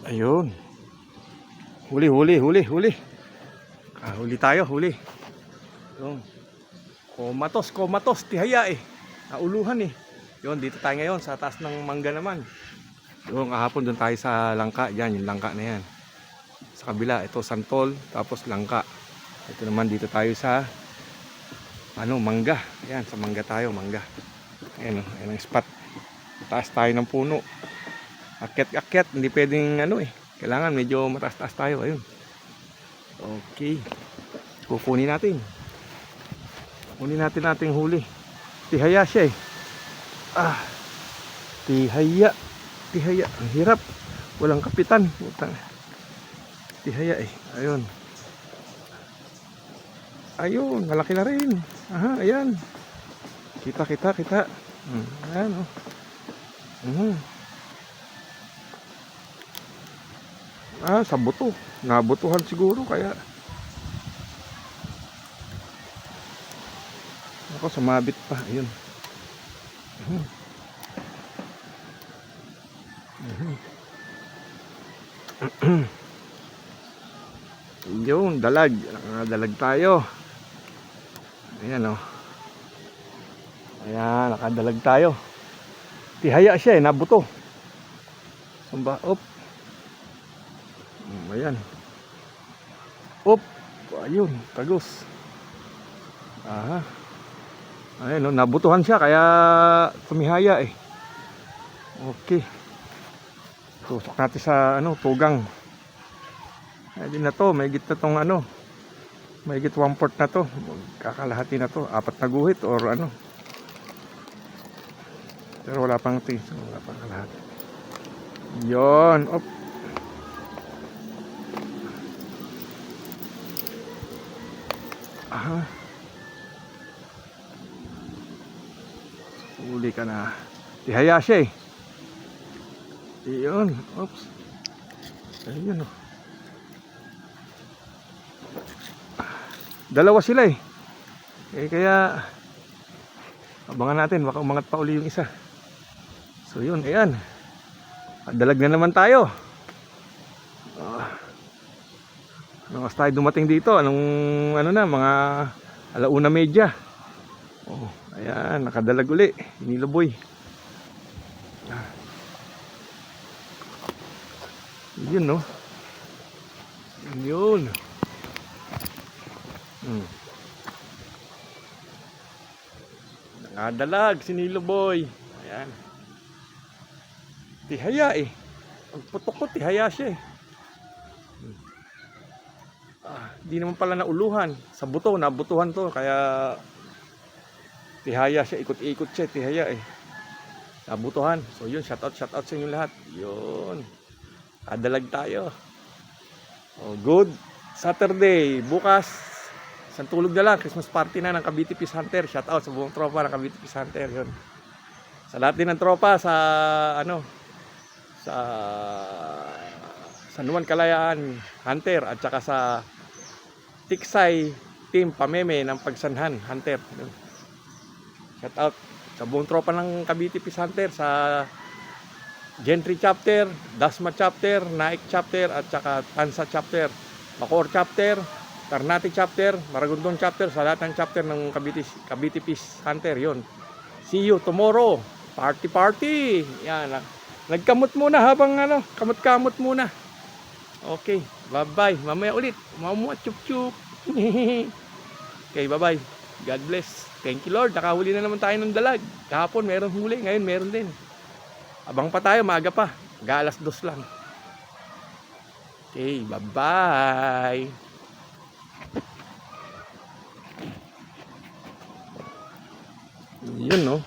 Ayun. Huli, huli, huli, huli. Huli tayo, huli. Ayun. Komatos, komatos, tihaya eh. Nauluhan eh. Yun, dito tayo ngayon sa taas ng mangga naman. Yung kahapon doon tayo sa langka. Yan, yung langka na yan. Sa kabila, ito santol, tapos langka. Ito naman dito tayo sa mangga. Ayan, sa mangga tayo, mangga. Ayan, ayan ang spot. Taas tayo ng puno. Akyat-akyat, hindi pwedeng kailangan medyo mataas-taas tayo. Ayun. Okay. Kukunin natin. Kunin natin ating huli. Tihaya siya eh. Tihaya. Tihaya. Ang hirap. Walang kapitan. Tihaya eh. Ayun. Ayun. Malaki na rin. Aha, ayan. Kita. Ayan oh. Sa buto. Nabutuhan siguro kaya. Ako, sumabit pa. Ayun. Yun, dalag. Nakadalag tayo. Ayan oh. Ayan, nakadalag tayo. Tihaya siya eh, nabuto. Sumba, op. Ayan. Op. Ayun, tagos. Aha. Ayan, no, nabutuhan siya kaya tumihaya eh. Okay. Tusok natin sa tugang. Ayun na to, may git na tong may git 1/4 na to. Kakalahati na to, 4 na guhit or Pero wala pang wala pang kalahati. Yon, op. Aha. Uli ka na. Tihaya siya eh. Iyon. Oops. Ayun oh. Dalawa sila eh. Kaya abangan natin. Baka umangat pa uli yung isa. So yun. Ayan. Dalag na naman tayo. Anong tayo dumating dito? Anong mga 1:30. Oh, ayan, nakadalag uli. Iniluboy. Yun no. Yun. Nakadalag, siniluboy. Ayan. Tihaya eh. Ang putok ko, tihaya siya eh. Di naman pala nauluhan. Sa buto, nabutuhan to. Kaya tihaya siya, ikot-ikot siya, tihaya eh. Nabutuhan. So yun, shout out sa inyo lahat. Yun. Adalag tayo. Good Saturday. Bukas, isang tulog na lang. Christmas party na ng Cavite Peace Hunter. Shout out sa buong tropa ng Cavite Peace Hunter. Yun. Sa lahat din ng tropa sa sa San Juan Kalayaan Hunter at saka sa Tiksay Team Pameme ng Pagsanhan Hunter. Shout out sa buong tropa ng Cavite Peace Hunter, sa Gentry Chapter, Dasma Chapter, Naik Chapter at saka Tansa Chapter, Bacoor Chapter, Ternate Chapter, Maragondon Chapter, sa lahat ng chapter ng Cavite Peace Hunter. Yon. See you tomorrow. Party. Yan. Nagkamot muna habang kamot-kamot muna. Okay, bye-bye. Mamaya ulit. Mamuat chup-chup. Okay, bye-bye. God bless. Thank you Lord. Nakahuli na naman tayo ng dalag. Kahapon meron huli, ngayon meron din. Abang pa tayo, maaga pa. Alas 2 lang. Okay, bye-bye. Yun no.